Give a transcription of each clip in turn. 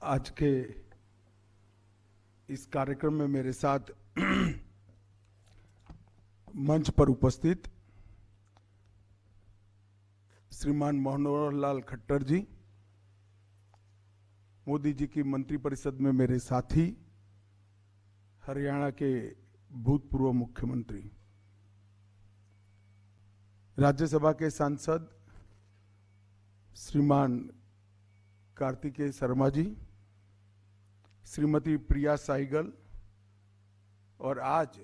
आज के इस कार्यक्रम में मेरे साथ मंच पर उपस्थित श्रीमान मनोहर लाल खट्टर जी, मोदी जी की मंत्रिपरिषद में मेरे साथी, हरियाणा के भूतपूर्व मुख्यमंत्री, राज्यसभा के सांसद श्रीमान कार्तिकेय शर्मा जी, श्रीमती प्रिया साइगल और आज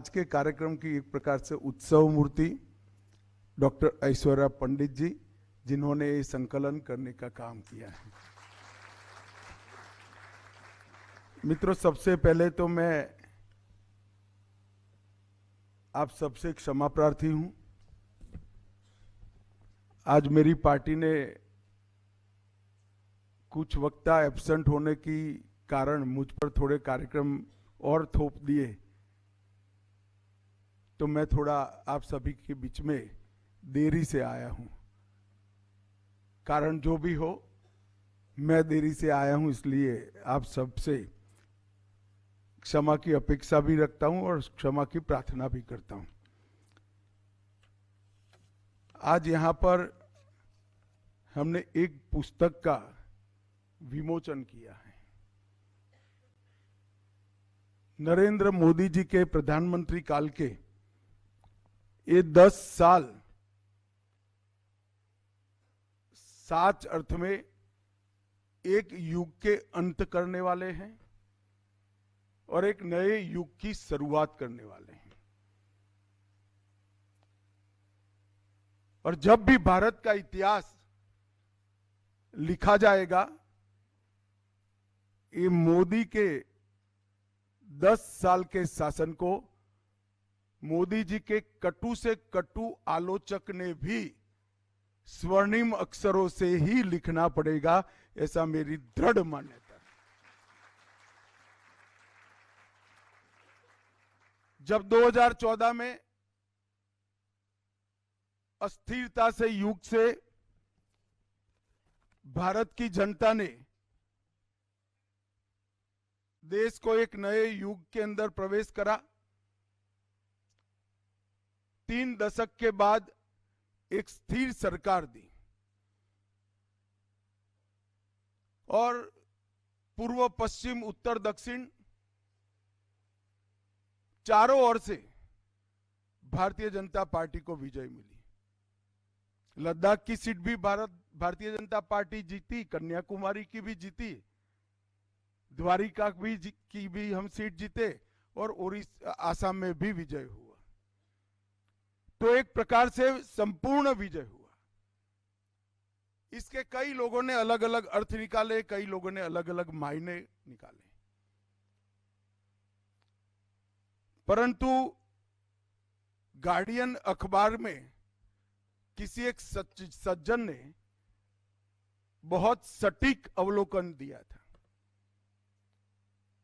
के कार्यक्रम की एक प्रकार से उत्सव मूर्ति डॉक्टर ऐश्वर्या पंडित जी, जिन्होंने ये संकलन करने का काम किया है। मित्रों, सबसे पहले तो मैं आप सबसे क्षमा प्रार्थी हूं। आज मेरी पार्टी ने कुछ वक्ता एब्सेंट होने की कारण मुझ पर थोड़े कार्यक्रम और थोप दिए, तो मैं थोड़ा आप सभी के बीच में देरी से आया हूं। कारण जो भी हो, मैं देरी से आया हूं, इसलिए आप सबसे क्षमा की अपेक्षा भी रखता हूं और क्षमा की प्रार्थना भी करता हूं। आज यहां पर हमने एक पुस्तक का विमोचन किया है। नरेंद्र मोदी जी के प्रधानमंत्री काल के ये 10 साल सच अर्थ में एक युग के अंत करने वाले हैं और एक नए युग की शुरुआत करने वाले हैं। और जब भी भारत का इतिहास लिखा जाएगा, ये मोदी के 10 साल के शासन को मोदी जी के कटु से कटु आलोचक ने भी स्वर्णिम अक्षरों से ही लिखना पड़ेगा, ऐसा मेरी दृढ़ मान्यता है। जब 2014 में अस्थिरता से युग से भारत की जनता ने देश को एक नए युग के अंदर प्रवेश करा, 3 दशक के बाद एक स्थिर सरकार दी और पूर्व पश्चिम उत्तर दक्षिण चारों ओर से भारतीय जनता पार्टी को विजय मिली। लद्दाख की सीट भी भारतीय जनता पार्टी जीती, कन्याकुमारी की भी जीती, द्वारिका की भी हम सीट जीते और ओडिशा आसाम में भी विजय हुआ। तो एक प्रकार से संपूर्ण विजय हुआ। इसके कई लोगों ने अलग अलग अर्थ निकाले, कई लोगों ने अलग अलग मायने निकाले, परंतु गार्डियन अखबार में किसी एक सज्जन ने बहुत सटीक अवलोकन दिया था,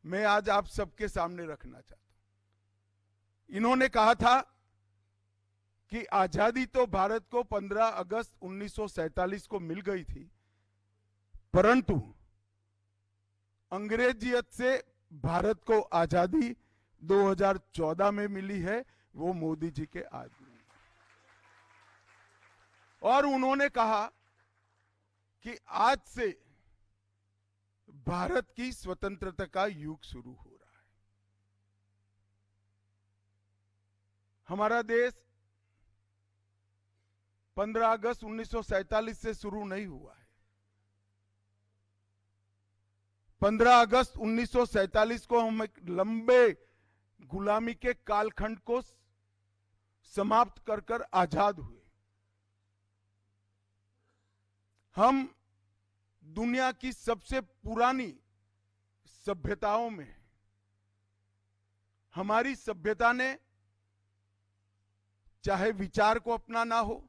मैं आज आप सबके सामने रखना चाहता हूं। इन्होंने कहा था कि आजादी तो भारत को 15 अगस्त 1947 को मिल गई थी, परंतु अंग्रेजियत से भारत को आजादी 2014 में मिली है, वो मोदी जी के आदमी। और उन्होंने कहा कि आज से भारत की स्वतंत्रता का युग शुरू हो रहा है। हमारा देश 15 अगस्त 1947 से शुरू नहीं हुआ है। 15 अगस्त 1947 को हम एक लंबे गुलामी के कालखंड को समाप्त कर आजाद हुए। हम दुनिया की सबसे पुरानी सभ्यताओं में हैं। हमारी सभ्यता ने चाहे विचार को अपनाना हो,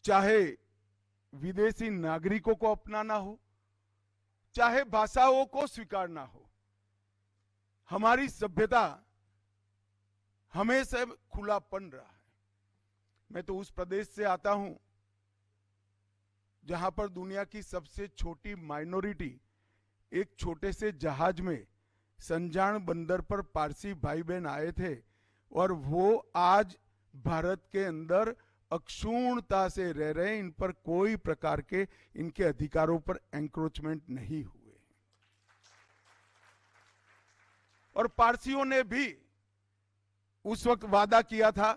चाहे विदेशी नागरिकों को अपनाना हो, चाहे भाषाओं को स्वीकारना हो, हमारी सभ्यता हमेशा खुलापन रहा है। मैं तो उस प्रदेश से आता हूं जहां पर दुनिया की सबसे छोटी माइनॉरिटी एक छोटे से जहाज में संजान बंदर पर पारसी भाई बहन आए थे और वो आज भारत के अंदर अक्षुण्णता से रह रहे हैं। इन पर कोई प्रकार के इनके अधिकारों पर एंक्रोचमेंट नहीं हुए। और पारसियों ने भी उस वक्त वादा किया था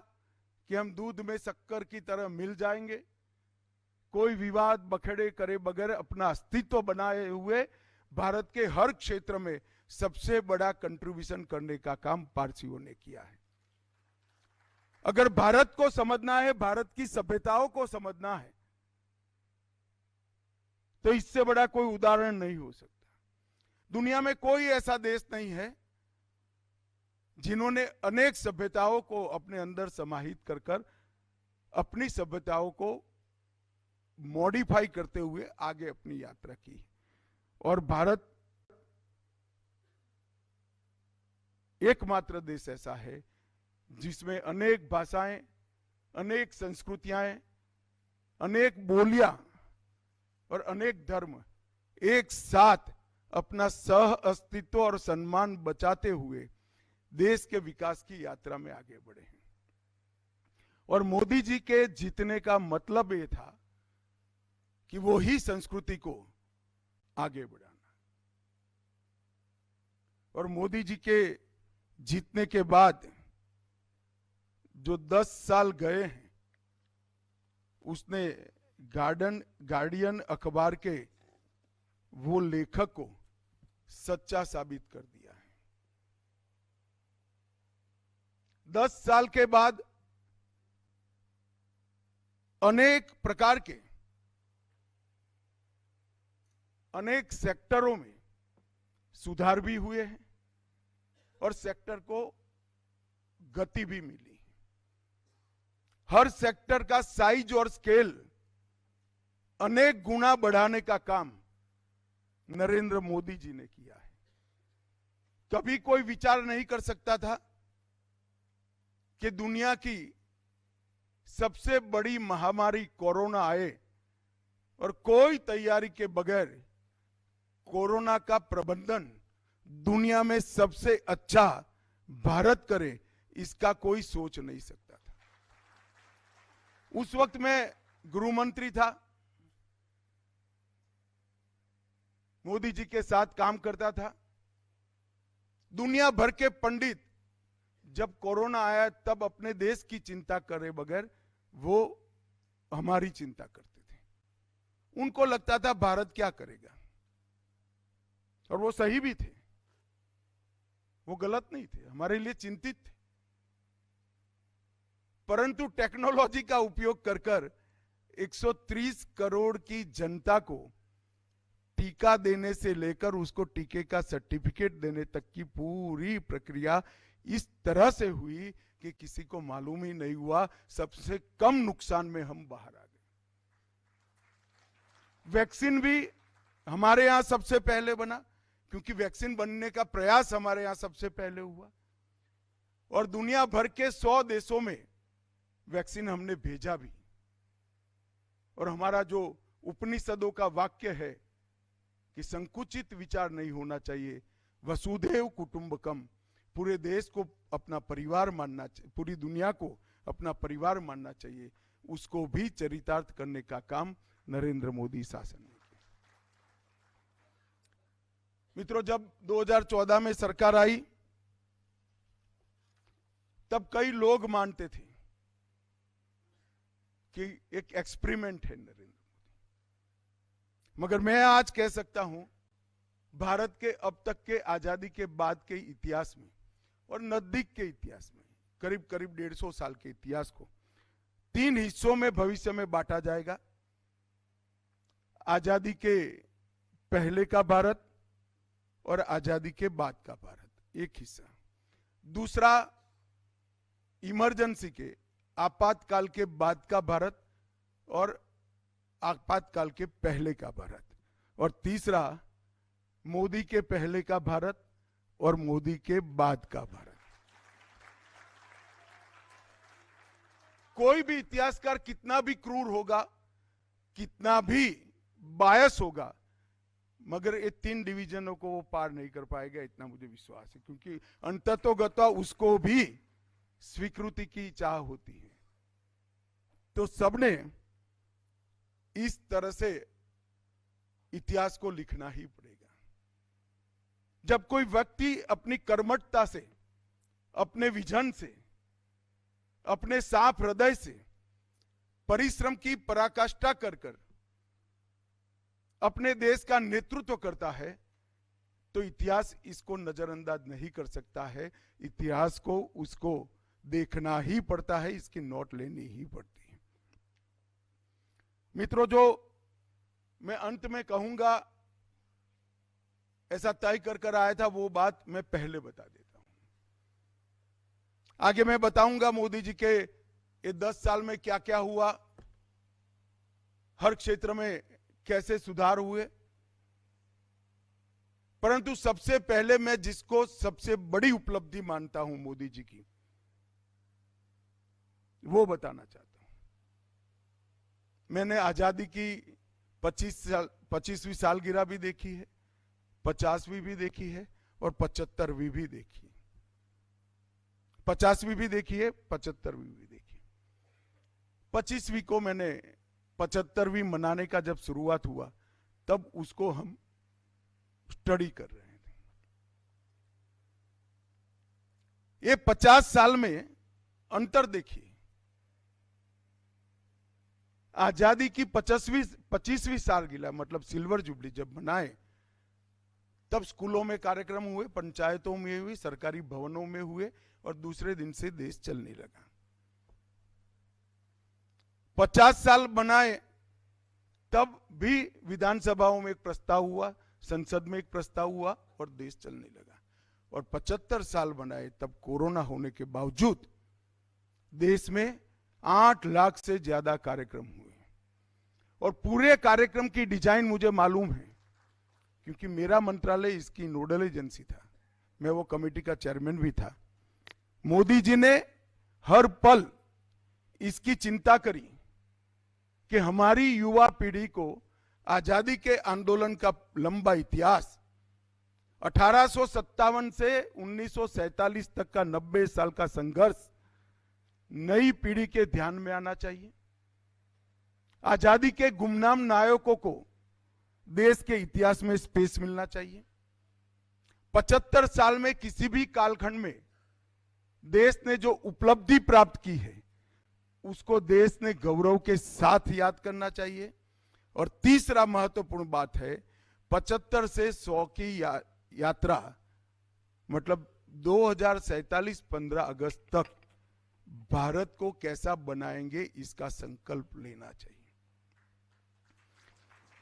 कि हम दूध में शक्कर की तरह मिल जाएंगे, कोई विवाद बखेड़े करे बगैर अपना अस्तित्व बनाए हुए भारत के हर क्षेत्र में सबसे बड़ा कंट्रीब्यूशन करने का काम पारसियों ने किया है। अगर भारत को समझना है, भारत की सभ्यताओं को समझना है, तो इससे बड़ा कोई उदाहरण नहीं हो सकता। दुनिया में कोई ऐसा देश नहीं है जिन्होंने अनेक सभ्यताओं को अपने अंदर समाहित कर कर अपनी सभ्यताओं को मॉडिफाई करते हुए आगे अपनी यात्रा की। और भारत एकमात्र देश ऐसा है जिसमें अनेक भाषाएं, अनेक संस्कृतियां, अनेक बोलियां और अनेक धर्म एक साथ अपना सह अस्तित्व और सम्मान बचाते हुए देश के विकास की यात्रा में आगे बढ़े हैं। और मोदी जी के जीतने का मतलब ये था कि वो ही संस्कृति को आगे बढ़ाना। और मोदी जी के जीतने के बाद जो 10 साल गए हैं, उसने गार्डियन अखबार के वो लेखक को सच्चा साबित कर दिया है। 10 साल के बाद अनेक प्रकार के अनेक सेक्टरों में सुधार भी हुए हैं और सेक्टर को गति भी मिली। हर सेक्टर का साइज और स्केल अनेक गुना बढ़ाने का काम नरेंद्र मोदी जी ने किया है। कभी कोई विचार नहीं कर सकता था कि दुनिया की सबसे बड़ी महामारी कोरोना आए और कोई तैयारी के बगैर कोरोना का प्रबंधन दुनिया में सबसे अच्छा भारत करे, इसका कोई सोच नहीं सकता था। उस वक्त मैं गृह मंत्री था, मोदी जी के साथ काम करता था। दुनिया भर के पंडित जब कोरोना आया तब अपने देश की चिंता करे बगैर वो हमारी चिंता करते थे। उनको लगता था भारत क्या करेगा, और वो सही भी थे, वो गलत नहीं थे, हमारे लिए चिंतित थे। परंतु टेक्नोलॉजी का उपयोग कर कर 130 करोड़ की जनता को टीका देने से लेकर उसको टीके का सर्टिफिकेट देने तक की पूरी प्रक्रिया इस तरह से हुई कि किसी को मालूम ही नहीं हुआ। सबसे कम नुकसान में हम बाहर आ गए। वैक्सीन भी हमारे यहां सबसे पहले बना, क्योंकि वैक्सीन बनने का प्रयास हमारे यहां सबसे पहले हुआ। और दुनिया भर के 100 देशों में वैक्सीन हमने भेजा भी। और हमारा जो उपनिषदों का वाक्य है कि संकुचित विचार नहीं होना चाहिए, वसुधैव कुटुंबकम, पूरे देश को अपना परिवार मानना चाहिए, पूरी दुनिया को अपना परिवार मानना चाहिए, उसको भी चरितार्थ करने का काम नरेंद्र मोदी शासन ने किया। मित्रों, जब 2014 में सरकार आई तब कई लोग मानते थे कि एक एक्सपेरिमेंट है नरेंद्र मोदी, मगर मैं आज कह सकता हूं भारत के अब तक के आजादी के बाद के इतिहास में और नजदीक के इतिहास में करीब करीब 150 साल के इतिहास को 3 हिस्सों में भविष्य में बांटा जाएगा। आजादी के पहले का भारत और आजादी के बाद का भारत, एक हिस्सा। दूसरा इमरजेंसी के आपातकाल के बाद का भारत और आपातकाल के पहले का भारत। और तीसरा मोदी के पहले का भारत और मोदी के बाद का भारत। कोई भी इतिहासकार कितना भी क्रूर होगा, कितना भी बायस होगा, मगर ये 3 डिवीजनों को वो पार नहीं कर पाएगा, इतना मुझे विश्वास है, क्योंकि अंततोगत्वा उसको भी स्वीकृति की चाह होती है। तो सबने इस तरह से इतिहास को लिखना ही पड़ेगा। जब कोई व्यक्ति अपनी कर्मठता से, अपने विजन से, अपने साफ हृदय से, परिश्रम की पराकाष्ठा कर कर अपने देश का नेतृत्व करता है, तो इतिहास इसको नजरअंदाज नहीं कर सकता है। इतिहास को उसको देखना ही पड़ता है, इसकी नोट लेनी ही पड़ती है। मित्रों, जो मैं अंत में कहूंगा, ऐसा तय कर आया था, वो बात मैं पहले बता देता हूं। आगे मैं बताऊंगा मोदी जी के ये 10 साल में क्या क्या हुआ, हर क्षेत्र में कैसे सुधार हुए। परंतु सबसे पहले मैं जिसको सबसे बड़ी उपलब्धि मानता हूं मोदी जी की, वो बताना चाहता हूं। मैंने आजादी की 25वीं सालगिरह भी देखी है, 50वीं भी देखी है और 75वीं भी देखी है। 50वीं भी देखी है, 75वीं भी देखी है। 25वीं को मैंने 75वीं मनाने का जब शुरुआत हुआ, तब उसको हम स्टडी कर रहे थे। ये 50 साल में अंतर देखिए। आजादी की 25वीं सालगिरह मतलब सिल्वर जुबली जब मनाए, तब स्कूलों में कार्यक्रम हुए, पंचायतों में हुए, सरकारी भवनों में हुए और दूसरे दिन से देश चलने लगा। 50 साल बनाए, तब भी विधानसभाओं में एक प्रस्ताव हुआ, संसद में एक प्रस्ताव हुआ और देश चलने लगा। और 75 साल बनाए, तब कोरोना होने के बावजूद देश में 8 लाख से ज्यादा कार्यक्रम हुए। और पूरे कार्यक्रम की डिजाइन मुझे मालूम है, क्योंकि मेरा मंत्रालय इसकी नोडल एजेंसी था, मैं वो कमेटी का चेयरमैन भी था। मोदी जी ने हर पल इसकी चिंता करी कि हमारी युवा पीढ़ी को आजादी के आंदोलन का लंबा इतिहास 1857 से 1947 तक का 90 साल का संघर्ष नई पीढ़ी के ध्यान में आना चाहिए। आजादी के गुमनाम नायकों को देश के इतिहास में स्पेस मिलना चाहिए। 75 साल में किसी भी कालखंड में देश ने जो उपलब्धि प्राप्त की है, उसको देश ने गौरव के साथ याद करना चाहिए। और तीसरा महत्वपूर्ण बात है, 75 से 100 की यात्रा मतलब 2047 15 अगस्त तक भारत को कैसा बनाएंगे, इसका संकल्प लेना चाहिए।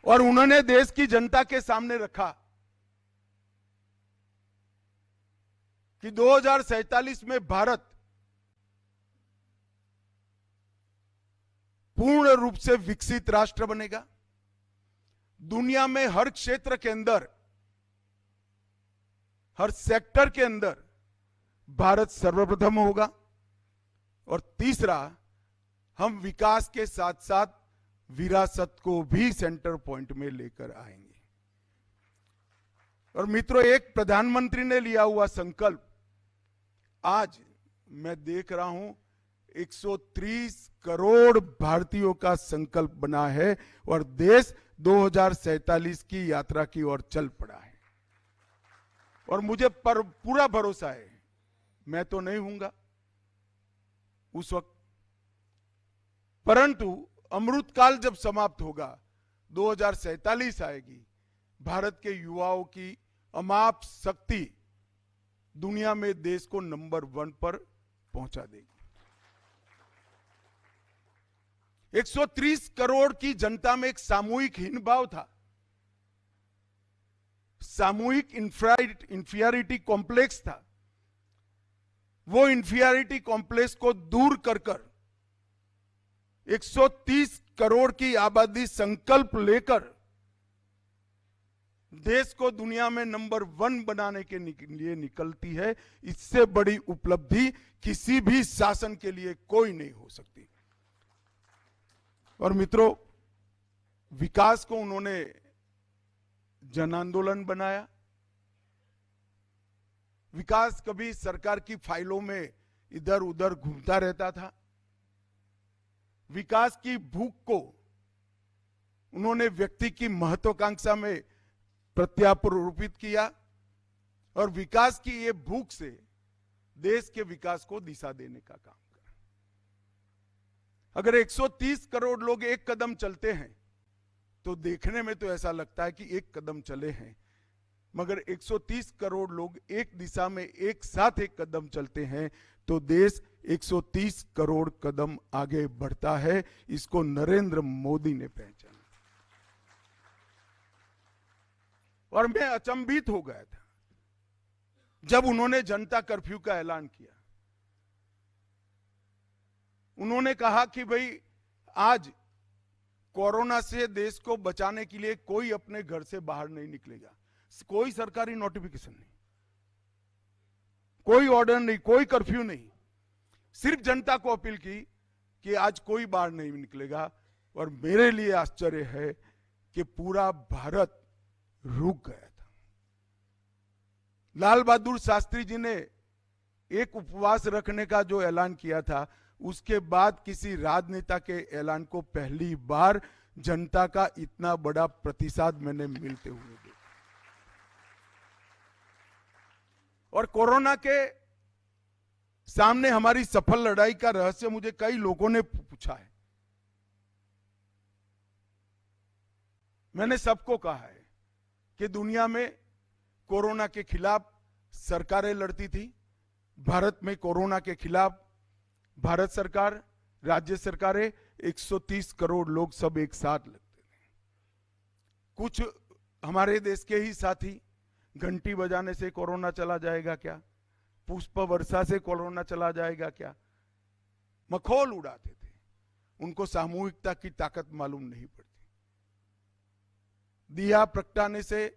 और उन्होंने देश की जनता के सामने रखा कि 2047 में भारत पूर्ण रूप से विकसित राष्ट्र बनेगा। दुनिया में हर क्षेत्र के अंदर, हर सेक्टर के अंदर भारत सर्वप्रथम होगा। और तीसरा, हम विकास के साथ साथ विरासत को भी सेंटर पॉइंट में लेकर आएंगे। और मित्रों, एक प्रधानमंत्री ने लिया हुआ संकल्प आज मैं देख रहा हूं 130 करोड़ भारतीयों का संकल्प बना है और देश 2047 की यात्रा की ओर चल पड़ा है। और मुझे पूरा भरोसा है, मैं तो नहीं हूंगा उस वक्त, परंतु अमृतकाल जब समाप्त होगा, 2047 आएगी, भारत के युवाओं की अमाप शक्ति दुनिया में देश को नंबर 1 पर पहुंचा देगी। 130 करोड़ की जनता में एक सामूहिक हीन भाव था, सामूहिक इंफीरियरिटी कॉम्प्लेक्स था। वो इंफीरियरिटी कॉम्प्लेक्स को दूर कर 130 करोड़ की आबादी संकल्प लेकर देश को दुनिया में नंबर 1 बनाने के लिए निकलती है। इससे बड़ी उपलब्धि किसी भी शासन के लिए कोई नहीं हो सकती। और मित्रों, विकास को उन्होंने जन आंदोलन बनाया। विकास कभी सरकार की फाइलों में इधर उधर घूमता रहता था। विकास की भूख को उन्होंने व्यक्ति की महत्वाकांक्षा में प्रत्यारोपित किया और विकास की ये भूख से देश के विकास को दिशा देने का काम करा। अगर 130 करोड़ लोग एक कदम चलते हैं तो देखने में तो ऐसा लगता है कि एक कदम चले हैं, मगर 130 करोड़ लोग एक दिशा में एक साथ एक कदम चलते हैं तो देश 130 करोड़ कदम आगे बढ़ता है। इसको नरेंद्र मोदी ने पहचाना और मैं अचंभित हो गया था जब उन्होंने जनता कर्फ्यू का ऐलान किया। उन्होंने कहा कि भाई आज कोरोना से देश को बचाने के लिए कोई अपने घर से बाहर नहीं निकलेगा। कोई सरकारी नोटिफिकेशन नहीं, कोई ऑर्डर नहीं, कोई कर्फ्यू नहीं, सिर्फ जनता को अपील की कि आज कोई बाहर नहीं निकलेगा। और मेरे लिए आश्चर्य है कि पूरा भारत रुक गया था। लाल बहादुर शास्त्री जी ने एक उपवास रखने का जो ऐलान किया था, उसके बाद किसी राजनेता के ऐलान को पहली बार जनता का इतना बड़ा प्रतिसाद मैंने मिलते हुए देखा। और कोरोना के सामने हमारी सफल लड़ाई का रहस्य मुझे कई लोगों ने पूछा है। मैंने सबको कहा है कि दुनिया में कोरोना के खिलाफ सरकारें लड़ती थी, भारत में कोरोना के खिलाफ भारत सरकार, राज्य सरकारें, 130 करोड़ लोग सब एक साथ लगते थे। कुछ हमारे देश के ही साथी घंटी बजाने से कोरोना चला जाएगा क्या, पुष्प वर्षा से कोरोना चला जाएगा क्या, मखौल उड़ाते थे। उनको सामूहिकता की ताकत मालूम नहीं पड़ती। दिया प्रगटाने से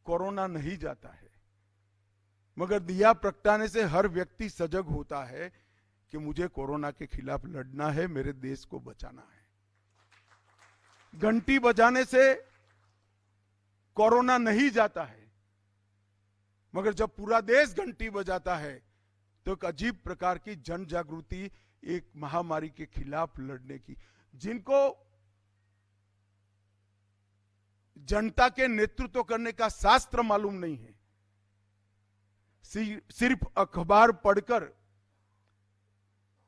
कोरोना नहीं जाता है, मगर दिया प्रगटाने से हर व्यक्ति सजग होता है कि मुझे कोरोना के खिलाफ लड़ना है, मेरे देश को बचाना है। घंटी बजाने से कोरोना नहीं जाता है, मगर जब पूरा देश घंटी बजाता है तो एक अजीब प्रकार की जन जागृति एक महामारी के खिलाफ लड़ने की, जिनको जनता के नेतृत्व करने का शास्त्र मालूम नहीं है, सिर्फ अखबार पढ़कर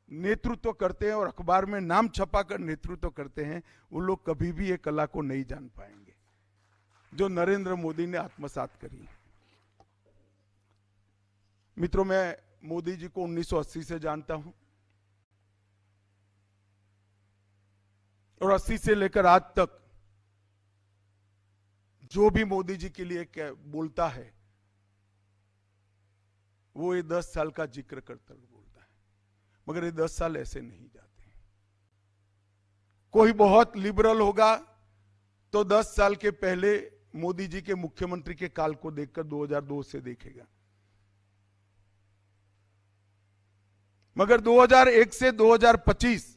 नेतृत्व करते हैं और अखबार में नाम छपाकर नेतृत्व करते हैं, वो लोग कभी भी ये कला को नहीं जान पाएंगे जो नरेंद्र मोदी ने आत्मसात करी। मित्रों, मैं मोदी जी को 1980 से जानता हूं और 80 से लेकर आज तक जो भी मोदी जी के लिए बोलता है वो ये 10 साल का जिक्र करता बोलता है, मगर ये 10 साल ऐसे नहीं जाते। कोई बहुत लिबरल होगा तो 10 साल के पहले मोदी जी के मुख्यमंत्री के काल को देखकर 2002 से देखेगा, मगर 2001 से 2025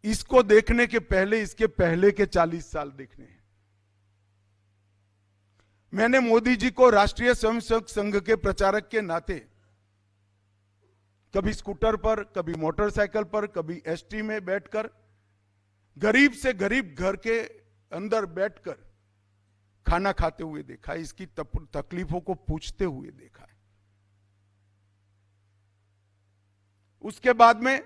इसको देखने के पहले इसके पहले के 40 साल देखने हैं। मैंने मोदी जी को राष्ट्रीय स्वयंसेवक संघ के प्रचारक के नाते कभी स्कूटर पर, कभी मोटरसाइकिल पर, कभी एसटी में बैठकर, गरीब से गरीब घर के अंदर बैठकर खाना खाते हुए देखा है, इसकी तकलीफों को पूछते हुए देखा है। उसके बाद में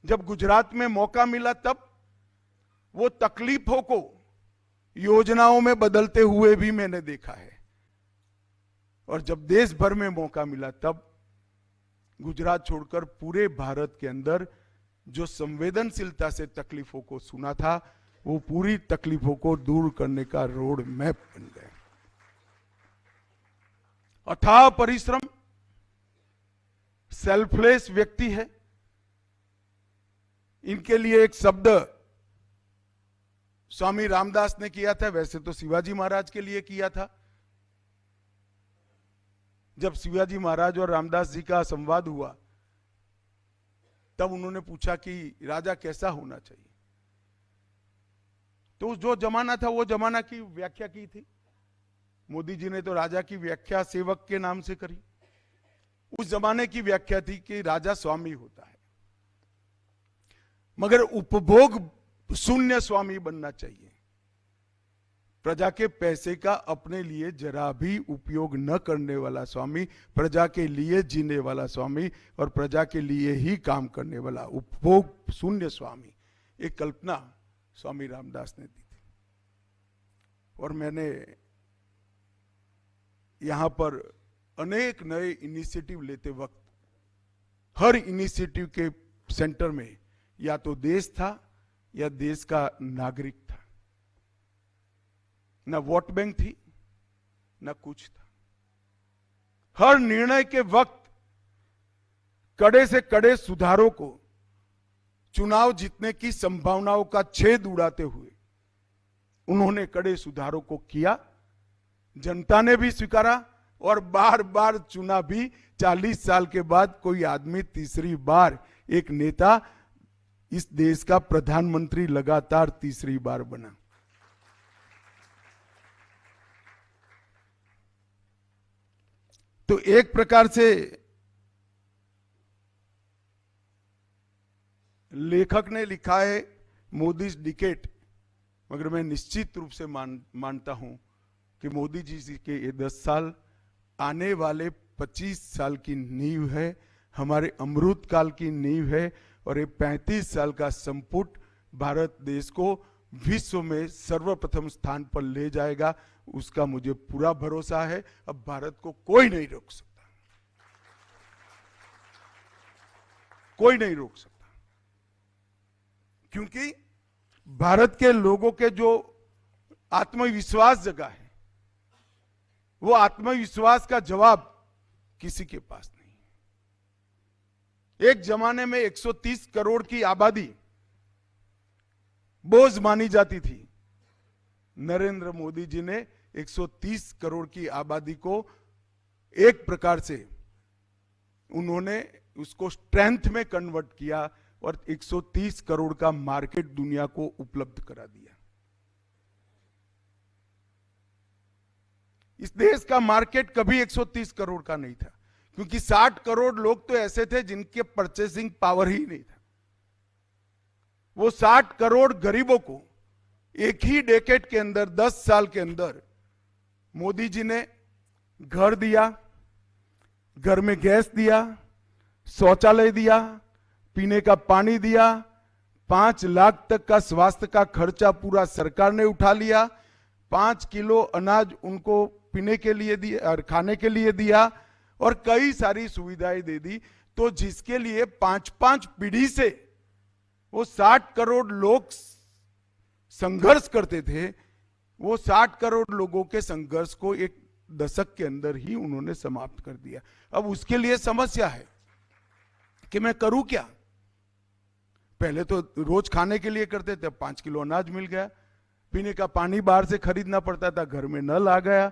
जब गुजरात में मौका मिला तब वो तकलीफों को योजनाओं में बदलते हुए भी मैंने देखा है, और जब देश भर में मौका मिला तब गुजरात छोड़कर पूरे भारत के अंदर जो संवेदनशीलता से तकलीफों को सुना था, वो पूरी तकलीफों को दूर करने का रोड मैप बन गए। अथाह परिश्रम, सेल्फलेस व्यक्ति है। इनके लिए एक शब्द स्वामी रामदास ने किया था, वैसे तो शिवाजी महाराज के लिए किया था। जब शिवाजी महाराज और रामदास जी का संवाद हुआ तब उन्होंने पूछा कि राजा कैसा होना चाहिए, तो जो जमाना था वो जमाना की व्याख्या की थी। मोदी जी ने तो राजा की व्याख्या सेवक के नाम से करी। उस जमाने की व्याख्या थी कि राजा स्वामी होता है, मगर उपभोग शून्य स्वामी बनना चाहिए। प्रजा के पैसे का अपने लिए जरा भी उपयोग न करने वाला स्वामी, प्रजा के लिए जीने वाला स्वामी और प्रजा के लिए ही काम करने वाला उपभोग शून्य स्वामी, एक कल्पना स्वामी रामदास ने दी थी। और मैंने यहां पर अनेक नए इनिशिएटिव लेते वक्त हर इनिशिएटिव के सेंटर में या तो देश था या देश का नागरिक था। ना वोट बैंक थी ना कुछ था। हर निर्णय के वक्त कड़े से कड़े सुधारों को चुनाव जीतने की संभावनाओं का छेद उड़ाते हुए उन्होंने कड़े सुधारों को किया। जनता ने भी स्वीकारा और बार बार चुना भी। 40 साल के बाद कोई आदमी तीसरी बार, एक नेता इस देश का प्रधानमंत्री लगातार तीसरी बार बना। तो एक प्रकार से लेखक ने लिखा है मोदी डिकेट, मगर मैं निश्चित रूप से मानता हूं कि मोदी जी के ये 10 साल आने वाले 25 साल की नींव है, हमारे अमृत काल की नींव है। और ये 35 साल का संपुट भारत देश को विश्व में सर्वप्रथम स्थान पर ले जाएगा, उसका मुझे पूरा भरोसा है। अब भारत को कोई नहीं रोक सकता, कोई नहीं रोक सकता, क्योंकि भारत के लोगों के जो आत्मविश्वास जगा है, वो आत्मविश्वास का जवाब किसी के पास नहीं। एक जमाने में 130 करोड़ की आबादी बोझ मानी जाती थी। नरेंद्र मोदी जी ने 130 करोड़ की आबादी को एक प्रकार से उन्होंने उसको स्ट्रेंथ में कन्वर्ट किया और 130 करोड़ का मार्केट दुनिया को उपलब्ध करा दिया। इस देश का मार्केट कभी 130 करोड़ का नहीं था, क्योंकि 60 करोड़ लोग तो ऐसे थे जिनके परचेसिंग पावर ही नहीं था। वो 60 करोड़ गरीबों को एक ही डेकेड के अंदर, 10 साल के अंदर मोदी जी ने घर दिया, घर में गैस दिया, शौचालय दिया, पीने का पानी दिया, 5 लाख तक का स्वास्थ्य का खर्चा पूरा सरकार ने उठा लिया, 5 किलो अनाज उनको पीने के लिए दिया और खाने के लिए दिया और कई सारी सुविधाएं दे दी। तो जिसके लिए 5-5 पीढ़ी से वो 60 करोड़ लोग संघर्ष करते थे, वो 60 करोड़ लोगों के संघर्ष को एक दशक के अंदर ही उन्होंने समाप्त कर दिया। अब उसके लिए समस्या है कि मैं करूं क्या। पहले तो रोज खाने के लिए करते थे, 5 किलो अनाज मिल गया, पीने का पानी बाहर से खरीदना पड़ता था, घर में नल आ गया,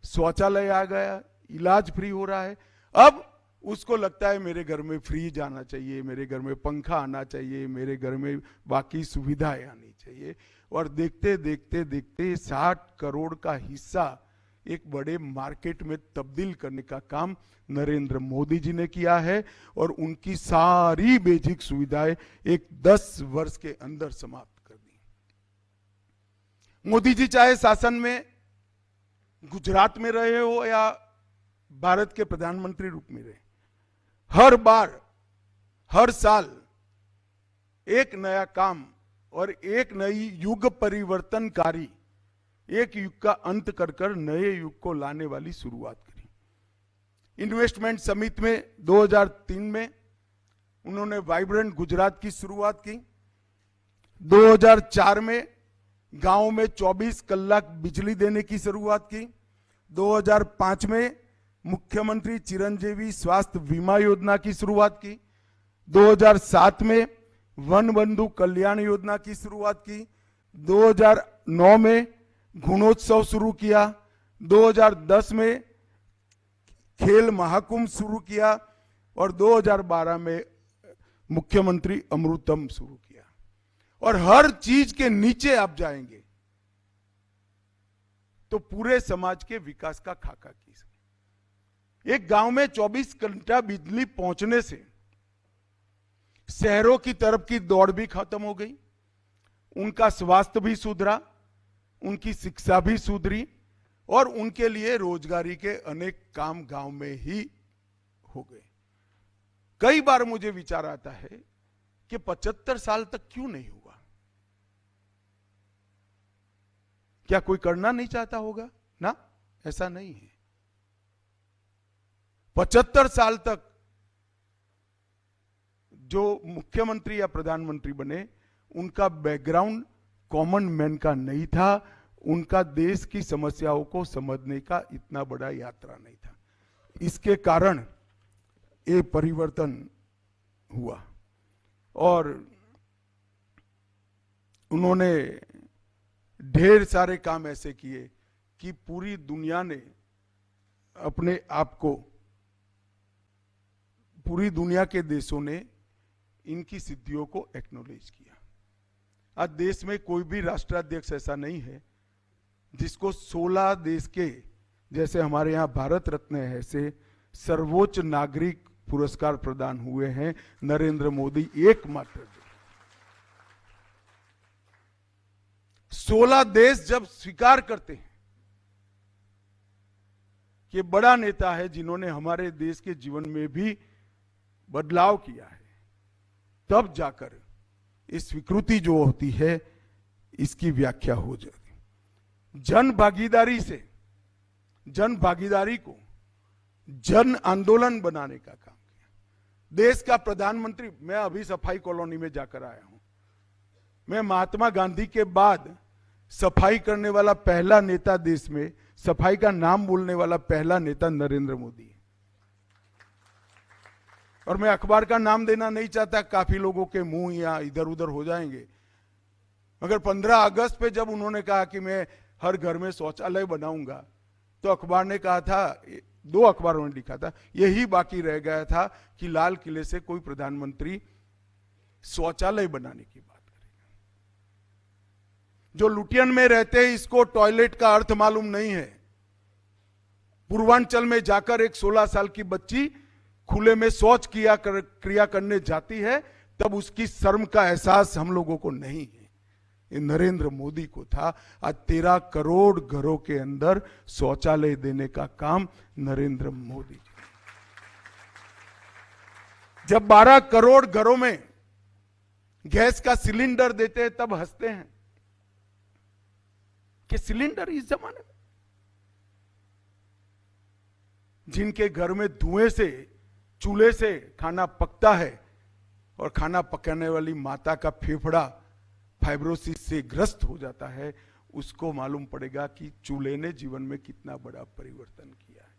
शौचालय आ गया, इलाज फ्री हो रहा है। अब उसको लगता है मेरे घर में फ्रिज आना चाहिए, मेरे घर में पंखा आना चाहिए, मेरे घर में बाकी सुविधाएं आनी चाहिए। और देखते देखते देखते 60 करोड़ का हिस्सा एक बड़े मार्केट में तब्दील करने का काम नरेंद्र मोदी जी ने किया है और उनकी सारी बेसिक सुविधाएं एक 10 वर्ष के अंदर समाप्त कर दी। मोदी जी चाहे शासन में गुजरात में रहे हो या भारत के प्रधानमंत्री रूप में रहे, हर बार, हर साल एक नया काम और एक नई युग परिवर्तनकारी, एक युग का अंत कर कर नए युग को लाने वाली शुरुआत करी। इन्वेस्टमेंट समिट में 2003 में उन्होंने वाइब्रेंट गुजरात की शुरुआत की। 2004 में गांव में 24 कलाक बिजली देने की शुरुआत की। 2005 में मुख्यमंत्री चिरंजीवी स्वास्थ्य बीमा योजना की शुरुआत की। 2007 में वन बंधु कल्याण योजना की शुरुआत की। 2009 में गुणोत्सव शुरू किया। 2010 में खेल महाकुंभ शुरू किया और 2012 में मुख्यमंत्री अमृतम शुरू किया। और हर चीज के नीचे आप जाएंगे तो पूरे समाज के विकास का खाका की। एक गांव में 24 घंटा बिजली पहुंचने से शहरों की तरफ की दौड़ भी खत्म हो गई, उनका स्वास्थ्य भी सुधरा, उनकी शिक्षा भी सुधरी और उनके लिए रोजगारी के अनेक काम गांव में ही हो गए। कई बार मुझे विचार आता है कि 75 साल तक क्यों नहीं हुआ? क्या कोई करना नहीं चाहता होगा? ना, ऐसा नहीं है। 75 साल तक जो मुख्यमंत्री या प्रधानमंत्री बने, उनका बैकग्राउंड कॉमन मैन का नहीं था, उनका देश की समस्याओं को समझने का इतना बड़ा यात्रा नहीं था। इसके कारण ये परिवर्तन हुआ और उन्होंने ढेर सारे काम ऐसे किए कि पूरी दुनिया ने अपने आप को, पूरी दुनिया के देशों ने इनकी सिद्धियों को एक्नॉलेज किया। आज देश में कोई भी राष्ट्राध्यक्ष ऐसा नहीं है जिसको 16 देश के, जैसे हमारे यहाँ भारत रत्न है, ऐसे सर्वोच्च नागरिक पुरस्कार प्रदान हुए हैं। नरेंद्र मोदी एकमात्र। 16 देश जब स्वीकार करते हैं कि बड़ा नेता है जिन्होंने हमारे देश के जीवन में भी बदलाव किया है, तब जाकर इस स्वीकृति जो होती है इसकी व्याख्या हो जाती। जन भागीदारी से, जन भागीदारी को जन आंदोलन बनाने का काम किया। देश का प्रधानमंत्री, मैं अभी सफाई कॉलोनी में जाकर आया हूं। मैं महात्मा गांधी के बाद सफाई करने वाला पहला नेता, देश में सफाई का नाम बोलने वाला पहला नेता नरेंद्र मोदी है। और मैं अखबार का नाम देना नहीं चाहता, काफी लोगों के मुंह या इधर उधर हो जाएंगे, मगर 15 अगस्त पे जब उन्होंने कहा कि मैं हर घर में शौचालय बनाऊंगा, तो अखबार ने कहा था, 2 अखबारों ने लिखा था, यही बाकी रह गया था कि लाल किले से कोई प्रधानमंत्री शौचालय बनाने की बात करेगा। जो लुटियन में रहते हैं, इसको टॉयलेट का अर्थ मालूम नहीं है। पूर्वांचल में जाकर एक 16 साल की बच्ची खुले में शौच क्रिया करने जाती है, तब उसकी शर्म का एहसास हम लोगों को नहीं है। ये नरेंद्र मोदी को था। आज 13 करोड़ घरों के अंदर शौचालय देने का काम नरेंद्र मोदी जी। जब 12 करोड़ घरों में गैस का सिलेंडर देते हैं, तब हंसते हैं कि सिलेंडर इस जमाने में, जिनके घर में धुएं से, चूल्हे से खाना पकता है और खाना पकाने वाली माता का फेफड़ा फाइब्रोसिस से ग्रस्त हो जाता है, उसको मालूम पड़ेगा कि चूल्हे ने जीवन में कितना बड़ा परिवर्तन किया है।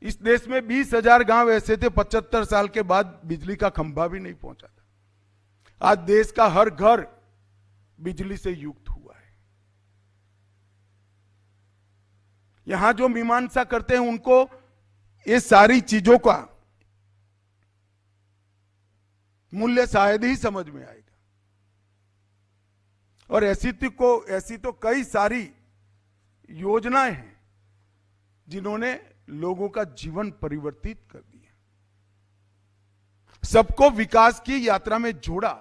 इस देश में 20,000 गांव ऐसे थे, 75 साल के बाद बिजली का खंभा भी नहीं पहुंचा था। आज देश का हर घर बिजली से युक्त हुआ है। यहां जो मीमांसा करते हैं, उनको ये सारी चीजों का मूल्य शायद ही समझ में आएगा। और ऐसी तो कई सारी योजनाएं हैं जिन्होंने लोगों का जीवन परिवर्तित कर दिया, सबको विकास की यात्रा में जोड़ा।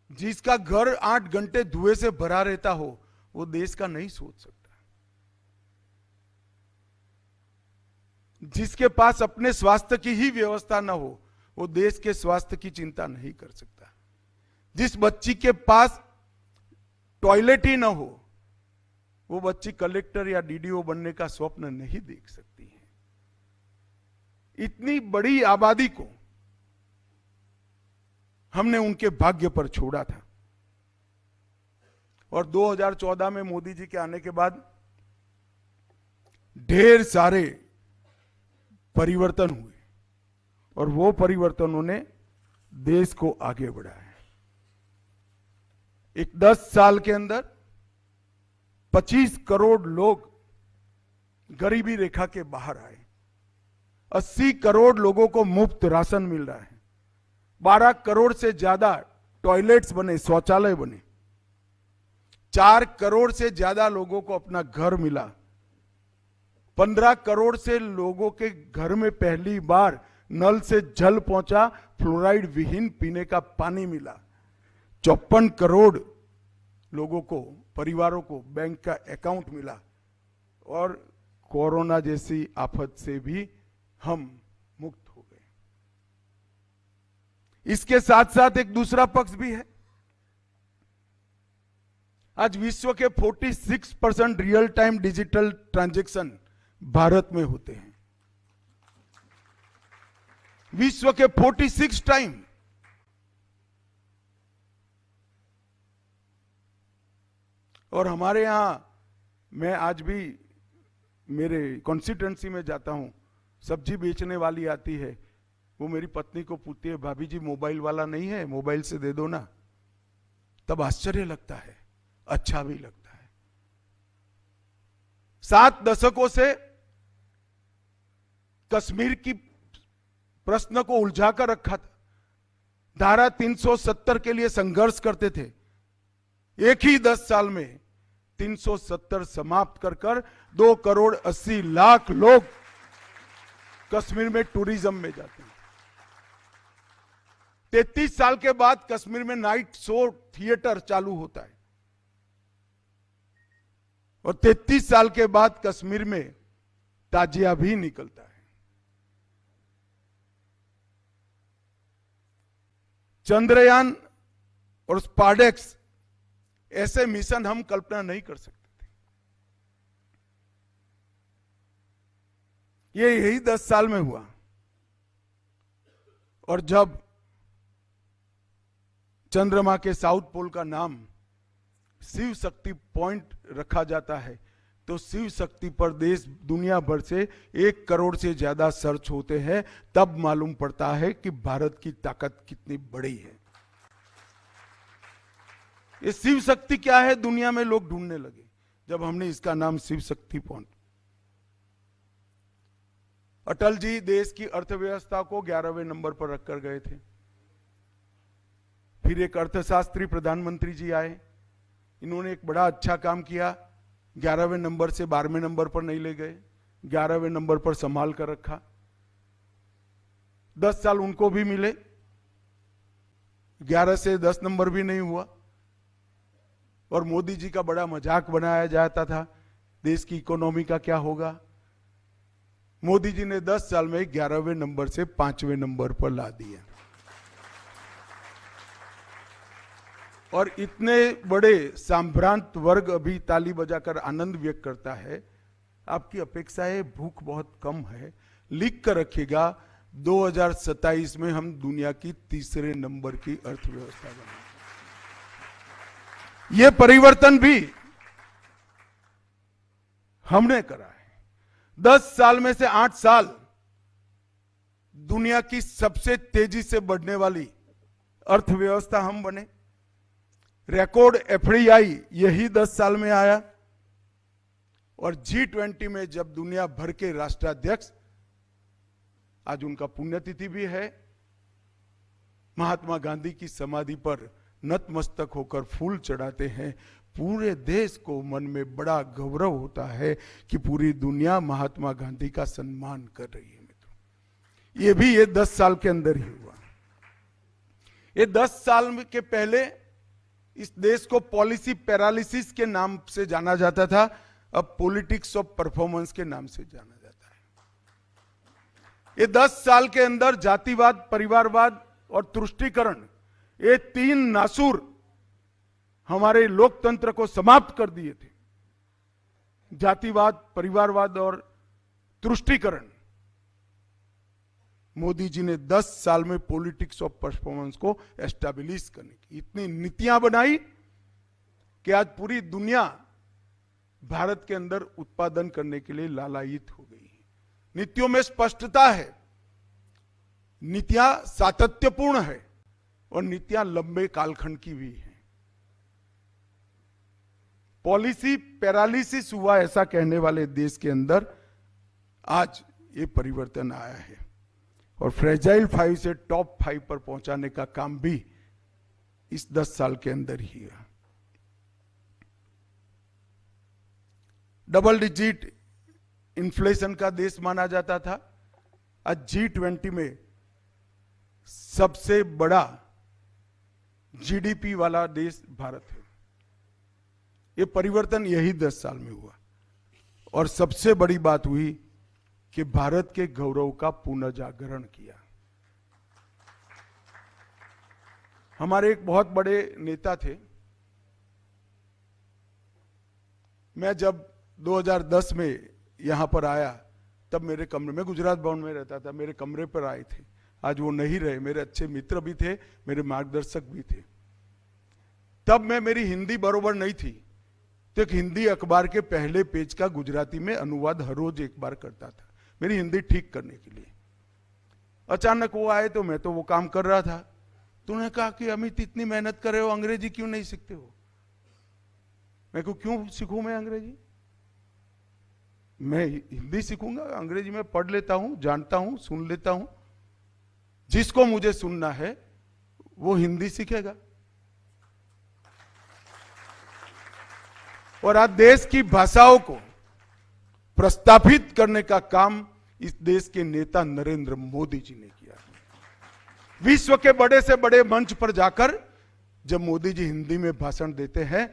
जिसका घर 8 घंटे धुएं से भरा रहता हो, वो देश का नहीं सोच सकता। जिसके पास अपने स्वास्थ्य की ही व्यवस्था ना हो, वो देश के स्वास्थ्य की चिंता नहीं कर सकता। जिस बच्ची के पास टॉयलेट ही ना हो, वो बच्ची कलेक्टर या डीडीओ बनने का स्वप्न नहीं देख सकती है। इतनी बड़ी आबादी को हमने उनके भाग्य पर छोड़ा था। और 2014 में मोदी जी के आने के बाद ढेर सारे परिवर्तन हुए और वो परिवर्तनों ने देश को आगे बढ़ाया। एक 10 साल के अंदर 25 करोड़ लोग गरीबी रेखा के बाहर आए। 80 करोड़ लोगों को मुफ्त राशन मिल रहा है। 12 करोड़ से ज्यादा टॉयलेट्स बने, शौचालय बने। 4 करोड़ से ज्यादा लोगों को अपना घर मिला। 15 करोड़ से लोगों के घर में पहली बार नल से जल पहुंचा, फ्लोराइड विहीन पीने का पानी मिला। 54 करोड़ लोगों को, परिवारों को बैंक का अकाउंट मिला। और कोरोना जैसी आफत से भी हम मुक्त हो गए। इसके साथ साथ एक दूसरा पक्ष भी है। आज विश्व के 46% real time digital transaction Bharat में होते हैं। विश्व के 46 टाइम। और हमारे यहां, मैं आज भी मेरे कॉन्स्टिट्यूएंसी में जाता हूं, सब्जी बेचने वाली आती है, वो मेरी पत्नी को पूछती है, भाभी जी मोबाइल वाला नहीं है, मोबाइल से दे दो ना। तब आश्चर्य लगता है, अच्छा भी लगता है। 7 दशकों से कश्मीर की प्रश्न को उलझाकर रखा था। धारा 370 के लिए संघर्ष करते थे। एक ही 10 साल में 370 समाप्त कर 2 करोड़ 80 लाख लोग कश्मीर में टूरिज्म में जाते हैं। 33 साल के बाद कश्मीर में नाइट शो थिएटर चालू होता है। और 33 साल के बाद कश्मीर में ताजिया भी निकलता है। चंद्रयान और स्पार्डेक्स ऐसे मिशन हम कल्पना नहीं कर सकते थे। ये यही 10 साल में हुआ। और जब चंद्रमा के साउथ पोल का नाम शिव शक्ति पॉइंट रखा जाता है, तो शिव शक्ति पर देश दुनिया भर से 1 करोड़ से ज्यादा सर्च होते हैं। तब मालूम पड़ता है कि भारत की ताकत कितनी बड़ी है। ये शिव शक्ति क्या है, दुनिया में लोग ढूंढने लगे जब हमने इसका नाम शिव शक्ति पॉइंट। अटल जी देश की अर्थव्यवस्था को 11वें नंबर पर रखकर गए थे। फिर एक अर्थशास्त्री प्रधानमंत्री जी आए, इन्होंने एक बड़ा अच्छा काम किया। 11वें नंबर से 12वें नंबर पर नहीं ले गए, 11वें नंबर पर संभाल कर रखा। 10 साल उनको भी मिले, 11 से 10 नंबर भी नहीं हुआ। और मोदी जी का बड़ा मजाक बनाया जाता था, देश की इकोनॉमी का क्या होगा। मोदी जी ने 10 साल में 11वें नंबर से 5वें नंबर पर ला दिया। और इतने बड़े सांभ्रांत वर्ग अभी ताली बजाकर आनंद व्यक्त करता है। आपकी अपेक्षा है, भूख बहुत कम है, लिख कर रखिएगा 2027 में हम दुनिया की 3रे नंबर की अर्थव्यवस्था बनेंगे। यह परिवर्तन भी हमने करा है। 10 साल में से 8 साल दुनिया की सबसे तेजी से बढ़ने वाली अर्थव्यवस्था हम बने। रिकॉर्ड एफडीआई यही 10 साल में आया। और G20 में जब दुनिया भर के राष्ट्राध्यक्ष, आज उनका पुण्यतिथि भी है, महात्मा गांधी की समाधि पर नतमस्तक होकर फूल चढ़ाते हैं, पूरे देश को मन में बड़ा गौरव होता है कि पूरी दुनिया महात्मा गांधी का सम्मान कर रही है। मित्रों, ये भी ये 10 साल के अंदर ही हुआ। ये 10 साल के पहले इस देश को पॉलिसी पैरालिसिस के नाम से जाना जाता था, अब पॉलिटिक्स ऑफ परफॉर्मेंस के नाम से जाना जाता है। ये 10 साल के अंदर जातिवाद, परिवारवाद और तुष्टीकरण, ये 3 नासूर हमारे लोकतंत्र को समाप्त कर दिए थे। जातिवाद, परिवारवाद और तुष्टीकरण। मोदी जी ने 10 साल में पॉलिटिक्स ऑफ परफॉर्मेंस को एस्टैब्लिश करने की इतनी नीतियां बनाई कि आज पूरी दुनिया भारत के अंदर उत्पादन करने के लिए लालायित हो गई है। नीतियों में स्पष्टता है, नीतियां सातत्यपूर्ण है और नीतियां लंबे कालखंड की भी है। पॉलिसी पैरालिसिस हुआ ऐसा कहने वाले देश के अंदर आज ये परिवर्तन आया है और फ्रेजाइल 5 से टॉप 5 पर पहुंचाने का काम भी इस 10 साल के अंदर ही है। डबल डिजिट इन्फ्लेशन का देश माना जाता था, आज G20 में सबसे बड़ा जीडीपी वाला देश भारत है। ये परिवर्तन यही 10 साल में हुआ और सबसे बड़ी बात हुई कि भारत के गौरव का पुनर्जागरण किया। हमारे एक बहुत बड़े नेता थे, मैं जब 2010 में यहां पर आया तब मेरे कमरे में, गुजरात भवन में रहता था, मेरे कमरे पर आए थे। आज वो नहीं रहे, मेरे अच्छे मित्र भी थे, मेरे मार्गदर्शक भी थे। तब मेरी हिंदी बरोबर नहीं थी तो एक हिंदी अखबार के पहले पेज का गुजराती में अनुवाद हर रोज एक बार करता था, मेरी हिंदी ठीक करने के लिए। अचानक वो आए तो मैं तो वो काम कर रहा था। तो उन्होंने कहा कि अमित इतनी मेहनत कर रहे हो, अंग्रेजी क्यों नहीं सीखते हो? मैं को क्यों सीखूं मैं अंग्रेजी? मैं हिंदी सीखूंगा, अंग्रेजी में पढ़ लेता हूं, जानता हूं, सुन लेता हूं। जिसको मुझे सुनना है वो हिंदी सीखेगा। और आज देश की भाषाओं को प्रस्तावित करने का काम इस देश के नेता नरेंद्र मोदी जी ने किया। विश्व के बड़े से बड़े मंच पर जाकर जब मोदी जी हिंदी में भाषण देते हैं,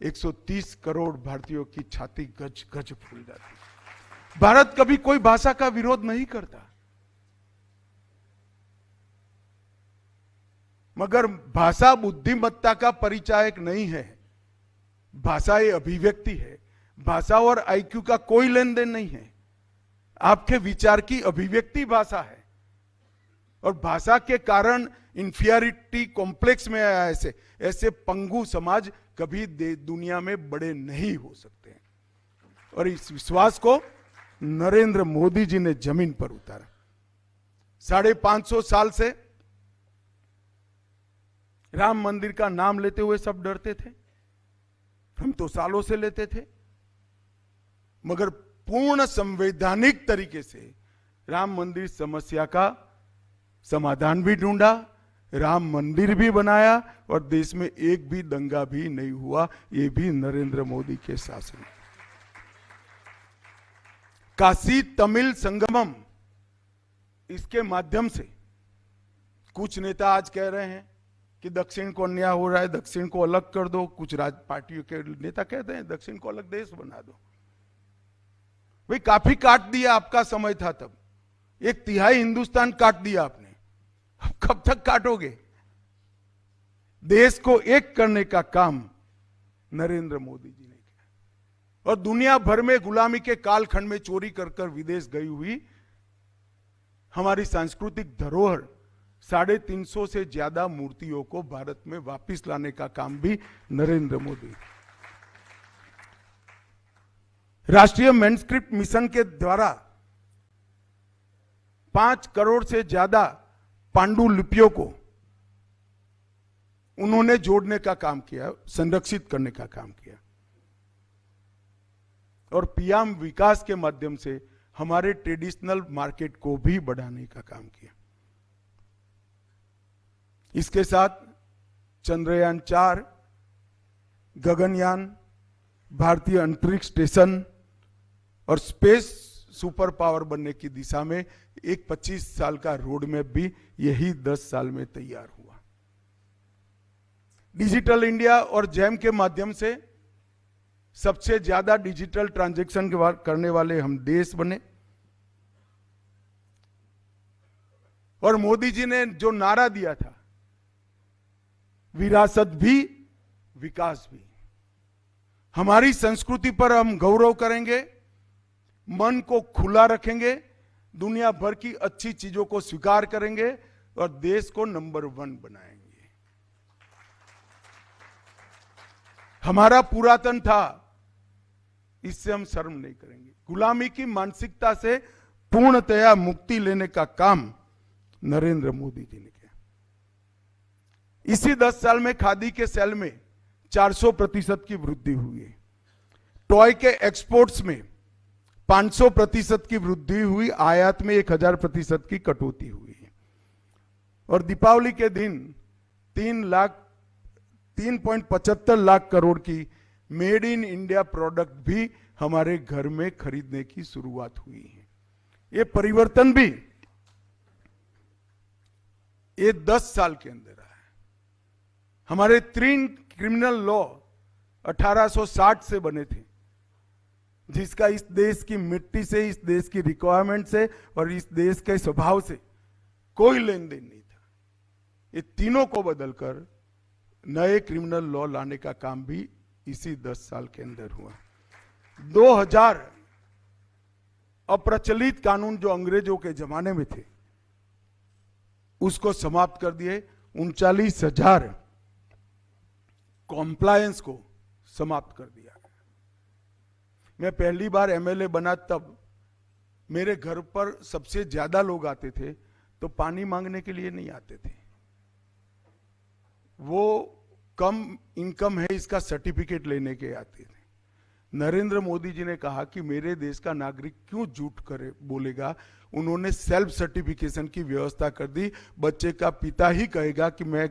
130 करोड़ भारतीयों की छाती गज गज फूल जाती। भारत कभी कोई भाषा का विरोध नहीं करता, मगर भाषा बुद्धिमत्ता का परिचायक नहीं है। भाषा ये अभिव्यक्ति है। भाषा और आईक्यू का कोई लेन देन नहीं है। आपके विचार की अभिव्यक्ति भाषा है और भाषा के कारण इंफीरियरिटी कॉम्प्लेक्स में आया। ऐसे पंगु समाज कभी दुनिया में बड़े नहीं हो सकते हैं और इस विश्वास को नरेंद्र मोदी जी ने जमीन पर उतारा। 550 साल से राम मंदिर का नाम लेते हुए सब डरते थे, हम तो सालों से लेते थे, मगर पूर्ण संवैधानिक तरीके से राम मंदिर समस्या का समाधान भी ढूंढा, राम मंदिर भी बनाया और देश में एक भी दंगा भी नहीं हुआ। ये भी नरेंद्र मोदी के शासन में। काशी तमिल संगमम, इसके माध्यम से कुछ नेता आज कह रहे हैं कि दक्षिण को अन्याय हो रहा है, दक्षिण को अलग कर दो। कुछ पार्टियों के नेता कहते हैं दक्षिण को अलग देश बना दो। भाई काफी काट दिया, आपका समय था तब 1/3 हिंदुस्तान काट दिया आपने, अब कब तक काटोगे? देश को एक करने का काम नरेंद्र मोदी जी ने किया और दुनिया भर में गुलामी के कालखंड में चोरी कर कर विदेश गई हुई हमारी सांस्कृतिक धरोहर 350 से ज्यादा मूर्तियों को भारत में वापस लाने का काम भी नरेंद्र मोदी। राष्ट्रीय मैनस्क्रिप्ट मिशन के द्वारा 5 करोड़ से ज्यादा पांडुलिपियों को उन्होंने जोड़ने का काम किया, संरक्षित करने का काम किया और पीएम विकास के माध्यम से हमारे ट्रेडिशनल मार्केट को भी बढ़ाने का काम किया। इसके साथ चंद्रयान 4, गगनयान, भारतीय अंतरिक्ष स्टेशन और स्पेस सुपर पावर बनने की दिशा में एक 25 साल का रोड मैप भी यही 10 साल में तैयार हुआ। डिजिटल इंडिया और जैम के माध्यम से सबसे ज्यादा डिजिटल ट्रांजैक्शन करने वाले हम देश बने और मोदी जी ने जो नारा दिया था, विरासत भी विकास भी, हमारी संस्कृति पर हम गौरव करेंगे, मन को खुला रखेंगे, दुनिया भर की अच्छी चीजों को स्वीकार करेंगे और देश को नंबर 1 बनाएंगे। हमारा पुरातन था, इससे हम शर्म नहीं करेंगे। गुलामी की मानसिकता से पूर्णतया मुक्ति लेने का काम नरेंद्र मोदी जी ने किया। इसी 10 साल में खादी के सेल में 400% की वृद्धि हुई है। टॉय के एक्सपोर्ट्स में 500% की वृद्धि हुई, आयात में 1000% की कटौती हुई है। और दीपावली के दिन 3.75 लाख करोड़ की मेड इन इंडिया प्रोडक्ट भी हमारे घर में खरीदने की शुरुआत हुई है। ये परिवर्तन भी ये 10 साल के अंदर आया है। हमारे 3 क्रिमिनल लॉ 1860 से बने थे, जिसका इस देश की मिट्टी से, इस देश की रिक्वायरमेंट से और इस देश के स्वभाव से कोई लेन देन नहीं था। ये तीनों को बदलकर नए क्रिमिनल लॉ लाने का काम भी इसी 10 साल के अंदर हुआ। 2000 अप्रचलित कानून जो अंग्रेजों के जमाने में थे, उसको समाप्त कर दिए। 39,000 कॉम्प्लायंस को समाप्त कर दिया। मैं पहली बार एमएलए बना तब मेरे घर पर सबसे ज्यादा लोग आते थे, तो पानी मांगने के लिए नहीं आते थे। वो कम इनकम है इसका सर्टिफिकेट लेने के आते थे। नरेंद्र मोदी जी ने कहा कि मेरे देश का नागरिक क्यों झूठ करे बोलेगा। उन्होंने सेल्फ सर्टिफिकेशन की व्यवस्था कर दी। बच्चे का पिता ही कहेगा कि मैं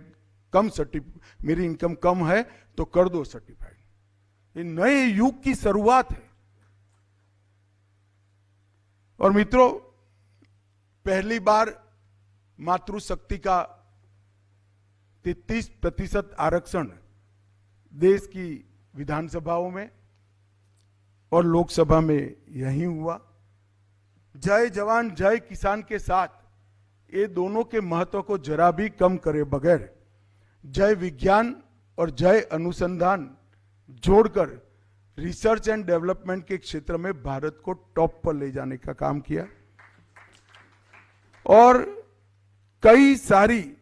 मेरी इनकम कम है तो कर दो सर्टिफाइड। ये नए युग की शुरुआत है। और मित्रों, पहली बार मातृशक्ति का 33% आरक्षण देश की विधानसभाओं में और लोकसभा में यही हुआ। जय जवान जय किसान के साथ ये दोनों के महत्व को जरा भी कम करे बगैर जय विज्ञान और जय अनुसंधान जोड़कर रिसर्च एंड डेवलपमेंट के क्षेत्र में भारत को टॉप पर ले जाने का काम किया। और कई सारी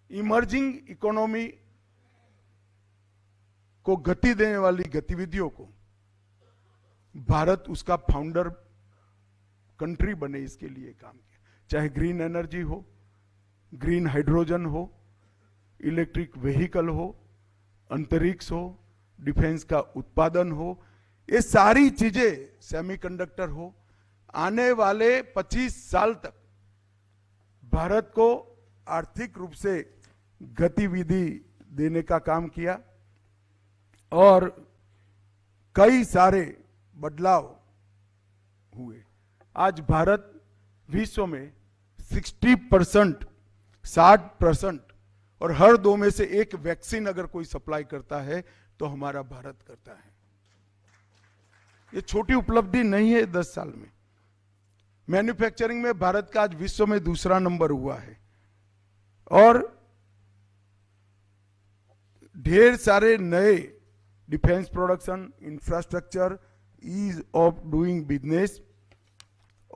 इमर्जिंग इकोनॉमी को गति देने वाली गतिविधियों को भारत उसका फाउंडर कंट्री बने, इसके लिए काम किया। चाहे ग्रीन एनर्जी हो, ग्रीन हाइड्रोजन हो, इलेक्ट्रिक व्हीकल हो, अंतरिक्ष हो, डिफेंस का उत्पादन हो, ये सारी चीजें, सेमीकंडक्टर हो, आने वाले 25 साल तक भारत को आर्थिक रूप से गतिविधि देने का काम किया। और कई सारे बदलाव हुए। आज भारत विश्व में 60%, 60% और हर 2 में से 1 वैक्सीन अगर कोई सप्लाई करता है तो हमारा भारत करता है। ये छोटी उपलब्धि नहीं है 10 साल में। मैन्युफैक्चरिंग में भारत का आज विश्व में दूसरा नंबर हुआ है। और ढेर सारे नए defence production, infrastructure, ease of doing business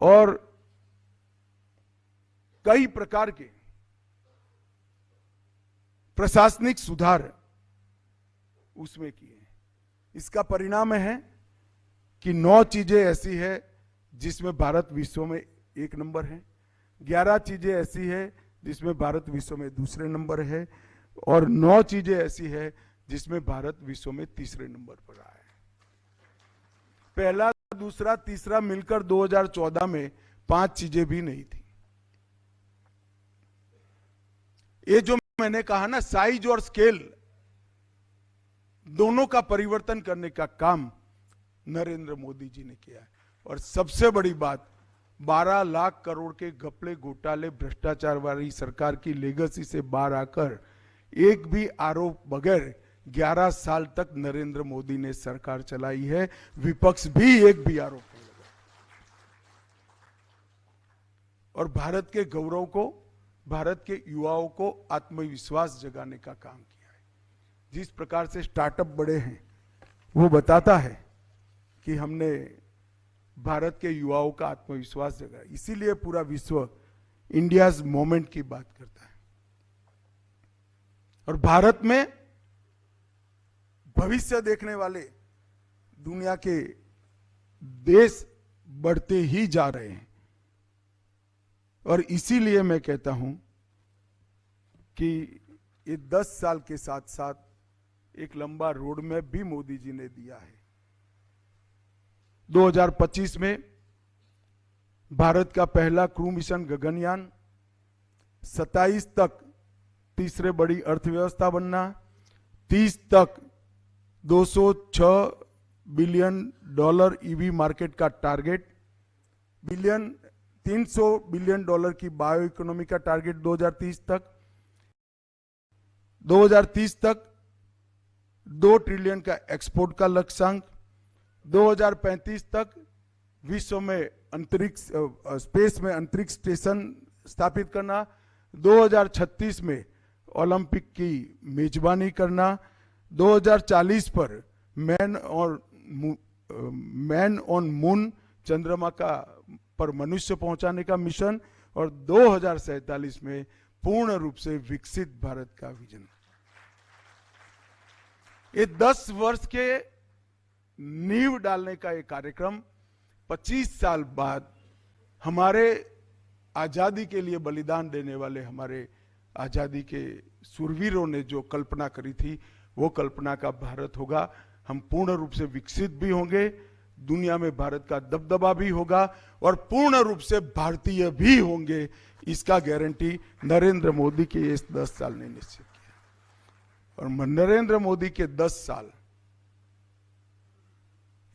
और कई प्रकार के प्रशासनिक सुधार उसमें किए। इसका परिणाम है कि 9 चीजें ऐसी है जिसमें भारत विश्व में 1 नंबर है, 11 चीजें ऐसी है जिसमें भारत विश्व में दूसरे नंबर है, और 9 चीजें ऐसी है जिसमें भारत विश्व में तीसरे नंबर पर आया है। पहला, दूसरा, तीसरा मिलकर 2014 में 5 चीजें भी नहीं थी। ये जो मैंने कहा ना, साइज और स्केल दोनों का परिवर्तन करने का काम नरेंद्र मोदी जी ने किया है। और सबसे बड़ी बात, 12 लाख करोड़ के घपले, घोटाले, भ्रष्टाचार वाली सरकार की लेगेसी से बाहर आकर एक भी आरोप बगैर 11 साल तक नरेंद्र मोदी ने सरकार चलाई है। विपक्ष भी एक भी आरोप नहीं लगा। और भारत के गौरव को, भारत के युवाओं को आत्मविश्वास जगाने का काम किया है। जिस प्रकार से स्टार्टअप बढ़े हैं वो बताता है कि हमने भारत के युवाओं का आत्मविश्वास जगा। इसीलिए पूरा विश्व इंडियाज मोमेंट की बात करता है। और भारत में भविष्य देखने वाले दुनिया के देश बढ़ते ही जा रहे हैं। और इसीलिए मैं कहता हूं कि ये 10 साल के साथ साथ एक लंबा रोड मैप भी मोदी जी ने दिया है। 2025 में भारत का पहला क्रू मिशन गगनयान, 27 तक तीसरे बड़ी अर्थव्यवस्था बनना, 30 तक $206 बिलियन ईवी मार्केट का टारगेट, 300 बिलियन डॉलर की बायो इकोनॉमी का टारगेट 2030 तक, 2030 तक 2 ट्रिलियन का एक्सपोर्ट का लक्ष्यांक, 2035 तक विश्व में अंतरिक्ष स्पेस में अंतरिक्ष स्टेशन स्थापित करना, 2036 में ओलंपिक की मेजबानी करना, 2040 पर मैन ऑन मून चंद्रमा का पर मनुष्य पहुंचाने का मिशन, और 2047 में पूर्ण रूप से विकसित भारत का विजन। ये 10 वर्ष के नींव डालने का ये कार्यक्रम 25 साल बाद हमारे आजादी के लिए बलिदान देने वाले हमारे आजादी के शूरवीरों ने जो कल्पना करी थी, वो कल्पना का भारत होगा। हम पूर्ण रूप से विकसित भी होंगे, दुनिया में भारत का दबदबा भी होगा, और पूर्ण रूप से भारतीय भी होंगे। इसका गारंटी नरेंद्र मोदी के इस 10 साल ने निश्चित किया। और नरेंद्र मोदी के 10 साल,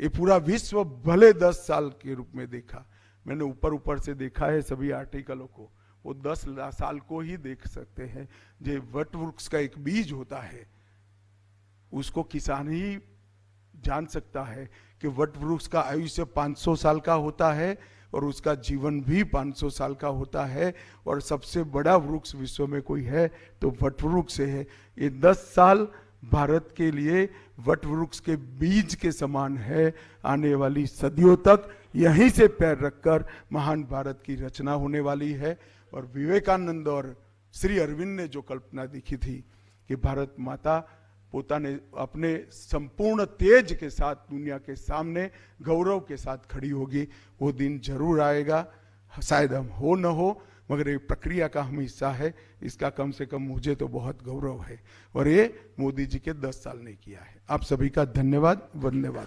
ये पूरा विश्व भले 10 साल के रूप में देखा, मैंने ऊपर ऊपर से देखा है सभी आर्टिकलों को, वो 10 साल को ही देख सकते हैं। जो वट वृक्ष का एक बीज होता है, उसको किसान ही जान सकता है कि वट वृक्ष का आयुष्य 500 साल का होता है, और उसका जीवन भी 500 साल का होता है, और सबसे बड़ा वृक्ष विश्व में कोई है तो वट वृक्ष है। ये 10 साल भारत के लिए वट वृक्ष के बीज के समान है। आने वाली सदियों तक यहीं से पैर रखकर महान भारत की रचना होने वाली है। और विवेकानंद और श्री अरविंद ने जो कल्पना देखी थी कि भारत माता पोताने अपने संपूर्ण तेज के साथ दुनिया के सामने गौरव के साथ खड़ी होगी, वो दिन जरूर आएगा। शायद हम हो न हो, मगर ये प्रक्रिया का हम हिस्सा है। इसका कम से कम मुझे तो बहुत गौरव है, और ये मोदी जी के 10 साल ने किया है। आप सभी का धन्यवाद, वंदे मातरम।